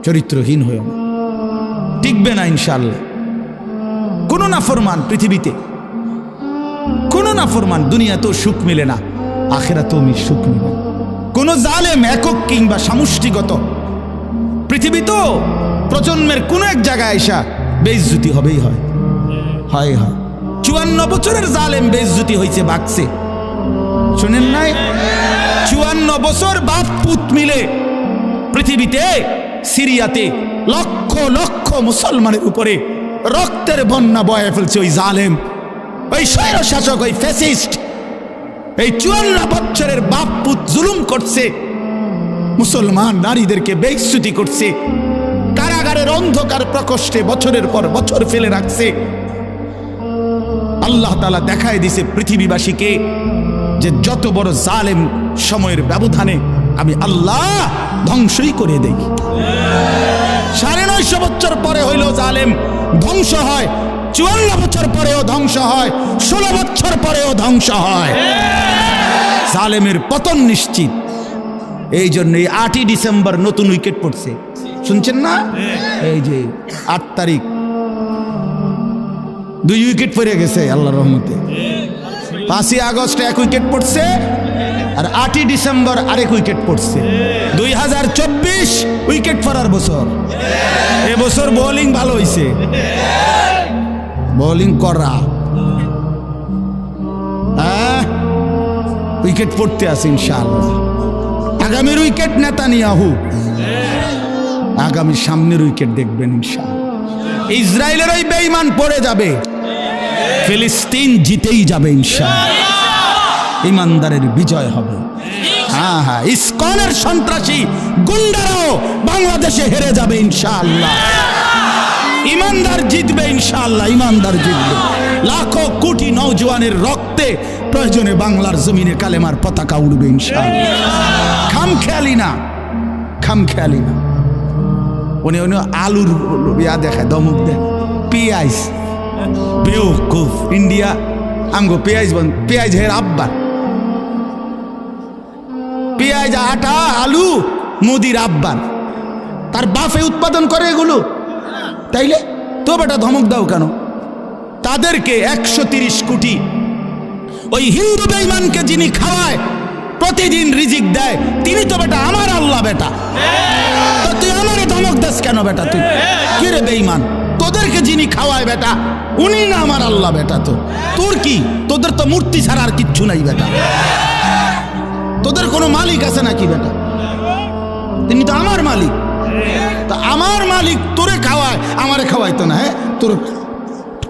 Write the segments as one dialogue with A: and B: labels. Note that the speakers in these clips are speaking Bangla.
A: চরিত্রহীন হয়েও না, টিকবে না ইনশাআল্লাহ। কোনো নাফরমান পৃথিবীতে, কোনো নাফরমান দুনিয়াতেও সুখ মিলে না, আখিরাতেও সুখ মিলে না। কোন জালেম একক কিংবা সামষ্টিগত পৃথিবীতেও প্রজন্মের কোন এক জায়গায় এসা বেইজ্জতি হবেই হয়। 54 বছরের জালেম বেইজ্জতি হয়েছে বাকসে, শুনেন নাই? 54 বছর বাপ পুত মিলে পৃথিবীতে সিরিয়াতে লক্ষ লক্ষ মুসলমানের উপরে রক্তের বন্যা বয়ে ফেলছে ওই জালেম, ওই স্বৈর শাসক, ওই ফ্যাসিস্ট। এই 54 বছরের বাপ পুত জুলুম করছে, মুসলমান নারীদেরকে বেইজ্জতি করছে, কারাগারের অন্ধকার প্রকোষ্ঠে বছরের পর বছর ফেলে রাখছে। আল্লাহ তাআলা দেখায় দিছে পৃথিবীবাসীকে যে যত বড় জালেম সময়ের ব্যবধানে আমি আল্লাহ ধ্বংসই করে দেই। 950 বছর পরে হইল জালেম ধ্বংস হয়, 54 বছর পরেও ধ্বংস হয়, 16 বছর পরেও ধ্বংস হয়। জালেমের পতন নিশ্চিত। এই জন্য 8ই ডিসেম্বর নতুন উইকেট পড়ছে, শুনছেন না? এই যে 8 তারিখ 2 উইকেট পড়ে গেছে আল্লাহর রহমতে। 5ই আগস্ট 1 উইকেট পড়ছে, আর 8ই ডিসেম্বর আরেক উইকেট পড়ছে। 2024 উইকেট পড়ার বছর। এবছর বোলিং ভালো হয়েছে, বোলিং করা, উইকেট পড়তে আছে ইনশাআল্লাহ। আগামীর উইকেট নেতানিয়াহু, আগামী সামনের উইকেট দেখবেন ইনশাআল্লাহ। ইসরায়েলের ওই বেঈমান পড়ে যাবে, ফিলিস্তিন জিতেই যাবে ইনশাআল্লাহ। ইমানদারের বিজয় হবে। হ্যাঁ, ইসকনের সন্ত্রাসী গুন্ডারাও বাংলাদেশে হেরে যাবে ইনশাআল্লাহ। ইমানদার জিতবে ইনশাআল্লাহ, ইমানদার জিতবে। লাখো কোটি নওজোয়ানের রক্তে প্রয়োজনে বাংলার জমিনে কালেমার পতাকা উড়বে ইনশাআল্লাহ। খামখেয়ালি না, খামখেয়ালি না। উনি আলুর ইয়া দেখায়, দমক দেয়, পেঁয়াজ বেওকুফ। ইন্ডিয়া আমগো পেঁয়াজ বন্ধ, পেঁয়াজ হের আব্বা, পেঁয়াজ আটা আলু মোদির আব্বান, তার বাপে উৎপাদন করে এগুলো। তাইলে তো বেটা ধমক দাও কেন? তাদেরকে 130 কোটি ওই হিন্দু বেঈমানকে যিনি খাওয়ায়, প্রতিদিন রিজিক দেয়, তিনি তো বেটা আমার আল্লাহ বেটা। তো তুই আমারে ধমক দাস কেন বেটা? তুই কি রে বেঈমান? তোদেরকে যিনি খাওয়ায় বেটা, উনি না আমার আল্লাহ বেটা। তো তোর কি? তোদের তো মূর্তি ছাড়া আর কিচ্ছু নাই বেটা। তোদের কোনো মালিক আছে নাকি বেটা? তিনি তো আমার মালিক। তা আমার মালিক তোরে খাওয়ায়, আমারে খাওয়াইতো না। হ্যাঁ, তোর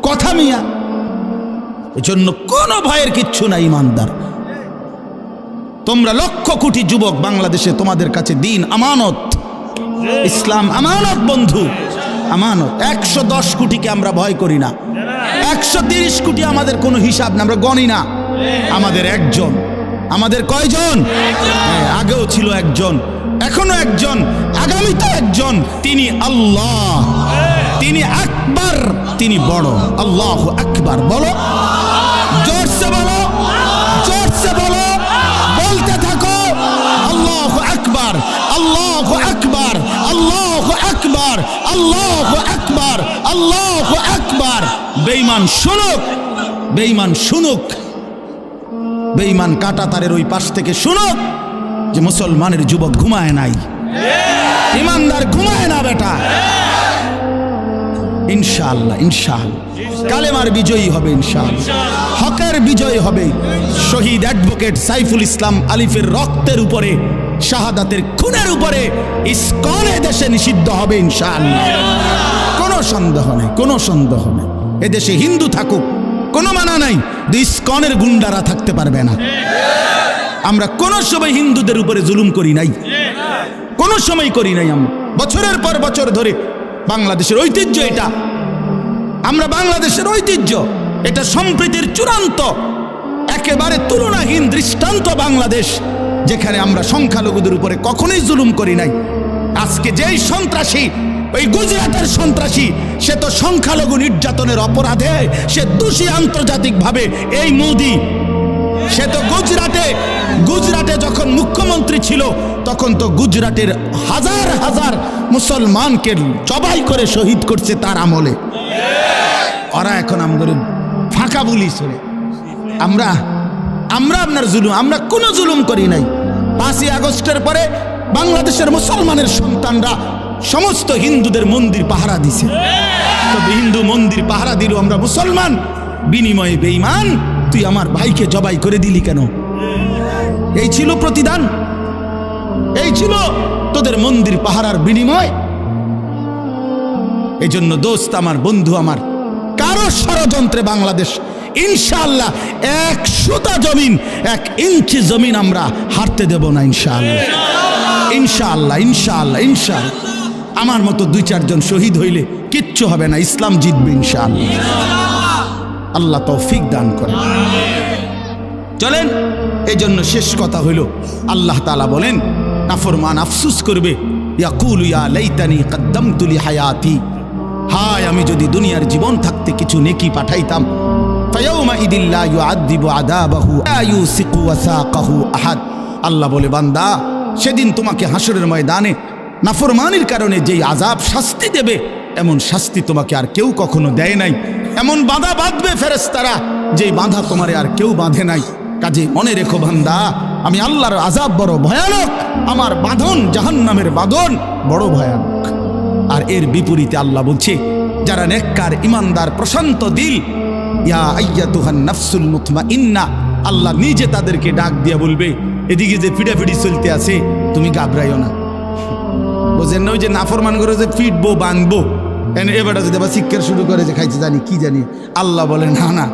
A: কথা মিয়া। এজন্য কোনো ভয়ের কিচ্ছু নাই ইমানদার। তোমরা লক্ষ কোটি যুবক বাংলাদেশে, তোমাদের কাছে দিন আমানত, ইসলাম আমানত বন্ধু, আমানত। 110 কোটিকে আমরা ভয় করি না, 130 কোটি আমাদের কোনো হিসাব না, আমরা গণি না। আমাদের একজন, আমাদের কয়জন? আগেও ছিল একজন, এখনো একজন, আগামীতে একজন। তিনি আল্লাহ, তিনি আকবার, তিনি বড়। আল্লাহু আকবার বলো, জোরসে বলো, জোরসে বলো, বলতে থাকো আল্লাহু আকবার, আল্লাহু আকবার, আল্লাহু আকবার, আল্লাহু আকবার, আল্লাহু আকবার। বেঈমান শুনুক, বেঈমান শুনুক, বেঈমান কাঁটাতারের ওই পাশ থেকে শুনুক যে মুসলমানের যুবক ঘুমায় নাই, ইমানদার ঘুমায় না বেটা। ইনশাআল্লাহ, ইনশাআল্লাহ কালেমার বিজয়ী হবে, ইনশাআল্লাহ হকের বিজয় হবে। শহীদ অ্যাডভোকেট সাইফুল ইসলাম আলিফের রক্তের উপরে, শাহাদাতের খুনের উপরে ইসকনে দেশে নিষিদ্ধ হবে ইনশাআল্লাহ। কোনো সন্দেহ নেই, কোনো সন্দেহ নেই। এদেশে হিন্দু থাকুক, কোনো মানা নাই, ইসকনের গুন্ডারা থাকতে পারবে না। আমরা কোনো সময় হিন্দুদের উপরে জুলুম করি নাই, কোনো সময় করি নাই। আমরা বছরের পর বছর ধরে বাংলাদেশের ঐতিহ্য এটা, আমরা বাংলাদেশের ঐতিহ্য, এটা সম্প্রীতির চূড়ান্ত একেবারে তুলনাহীন দৃষ্টান্ত বাংলাদেশ, যেখানে আমরা সংখ্যালঘুদের উপরে কখনোই জুলুম করি নাই। আজকে যেই সন্ত্রাসী, ওই গুজরাটের সন্ত্রাসী, সে তো সংখ্যালঘু নির্যাতনের অপরাধে সে দোষী আন্তর্জাতিকভাবে। এই মোদি সে তো গুজরাটে যখন মুখ্যমন্ত্রী ছিল তখন তো গুজরাটের হাজার হাজার মুসলমানকে জবাই করে শহীদ করছে তার আমলে। ওরা এখন আমাদের ফাঁকা বলি চলে। আমরা আপনার জুলুম, আমরা কোনো জুলুম করি নাই। 5ই আগস্টের পরে বাংলাদেশের মুসলমানের সন্তানরা সমস্ত হিন্দুদের মন্দির পাহারা দিছে। তবে হিন্দু মন্দির পাহারা দিল, আমরা মুসলমান বিনিময়ে বেঈমান তুই আমার ভাইকে জবাই করে দিলি কেন? এই ছিল প্রতিদান, এই ছিল তোদের মন্দির পাহারার বিনিময়। এই জন্য দোস্ত আমার, বন্ধু আমার, কারো ষড়যন্ত্রে বাংলাদেশ ইনশাআল্লাহ 1 সুতা জমিন, 1 ইঞ্চি জমিন আমরা হারতে দেব না ইনশাআল্লাহ। ইনশাআল্লাহ ইনশাআল্লাহ ইনশাআল্লাহ। আমার মতো 2-4 জন শহীদ হইলে কিচ্ছু হবে না, ইসলাম জিতবে ইনশাআল্লাহ। আল্লাহ তৌফিক দান করেন। চলেন, এই জন্য শেষ কথা হইল, আল্লাহ তাআলা বলেন নাফরমান আফসোস করবে, ইয়াকুলু ইয়া লাইতানি কদ্দামতু লি হায়াতি, হায় আমি যদি দুনিয়ার জীবন থাকতে কিছু নেকি পাঠাইতাম। ফায়াউমা ইদিল লা ইউআযিবু আযাবাহু লা ইউসিকু ওয়াসাকাহু আহাদ। আল্লাহ বলে, বান্দা সেদিন তোমাকে হাসরের ময়দানে নাফরমানির কারণে যেই আযাব শাস্তি দেবে, এমন শাস্তি তোমাকে আর কেউ কখনো দেয় নাই। এমন বাঁধা বাঁধবে ফেরেশতারা যেই বাঁধা তোমারে আর কেউ বাঁধে নাই। কাজে মনে রেখো বান্দা, আমি আল্লাহর আযাব বড় ভয়ানক, আমার বাঁধন জাহান্নামের বাঁধন বড় ভয়ানক। আর এর বিপরীতে আল্লাহ বলছে, যারা নেককার ইমানদার প্রশান্ত দিল, ইয়া আইয়াতুহান নাফসুল মুতমাইন্না, আল্লাহ নিজে তাদেরকে ডাক দিয়া বলবে, এদিকে যে ফিডাফিডি চলতে আছে তুমি ঘাবড়াইও না। বোঝেন না, ওই যে নাফরমান করে যে ফিটবো বাঁধবো, এবারে যদি আবার শিক্ষার শুরু করে যে খাইতে জানি কি জানি, আল্লাহ বলেন না না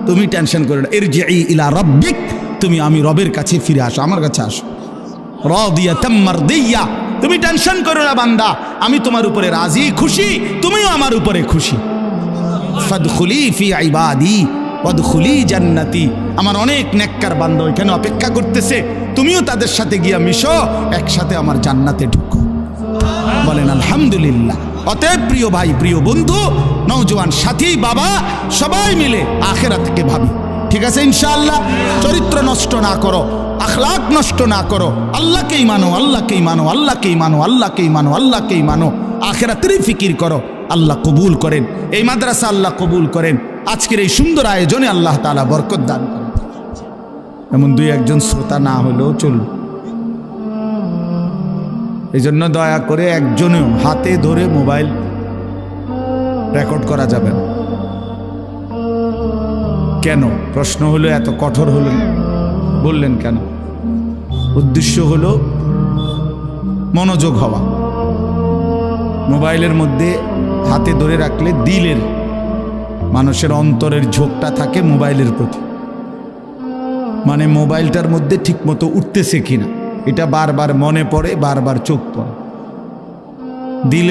A: তুমি টেনশন করো না, ইরজিই ইলা রাব্বিক, তুমি আমি রবের কাছে ফিরে আসো, আমার কাছে আসো। রাদিয়াতাম মারদিয়া, তুমি টেনশন করো না বান্দা, আমি তোমার উপরে রাজি খুশি, তুমিও আমার উপরে খুশি। ফাদখুলি ফি ইবাদি ওয়াদখুলি জান্নাতি, আমার অনেক নেককার বান্দা ওইখানে অপেক্ষা করতেছে, তুমিও তাদের সাথে গিয়া মিশো, একসাথে আমার জান্নাতে ঢুকো। বলেন আলহামদুলিল্লাহ। অতএব প্রিয় ভাই, প্রিয় বন্ধু, নওজোয়ান সাথী, বাবা, সবাই মিলে আখিরাতকে ভাবি, ঠিক আছে ইনশাআল্লাহ। চরিত্র নষ্ট না করো, আখলাক নষ্ট না করো, আল্লাহকেই মানো, আল্লাহকেই মানো, আল্লাহকেই মানো, আল্লাহকেই মানো, আল্লাহকেই মানো, আখিরাতেরই ফিকির করো। আল্লাহ কবুল করেন এই মাদ্রাসা, আল্লাহ কবুল করেন আজকের এই সুন্দর আয়োজনে, আল্লাহ তাআলা বরকত দান করেন। এমন 2-1 জন শ্রোতা না হলেও চলবে। এই জন্য দয়া করে একজনেও হাতে ধরে মোবাইল রেকর্ড করা যাবে না। কেন? প্রশ্ন হলো, এত কঠোর হলেন বললেন কেন? উদ্দেশ্য হলো মনোযোগ হওয়া। মোবাইলের মধ্যে হাতে ধরে রাখলে দিলের, মানুষের অন্তরের ঝোঁকটা থাকে মোবাইলের প্রতি, মানে মোবাইলটার মধ্যে ঠিকমতো উঠতেছে কিনা এটা বারবার মনে পড়ে, বারবার চোখ পড়ে। দিলে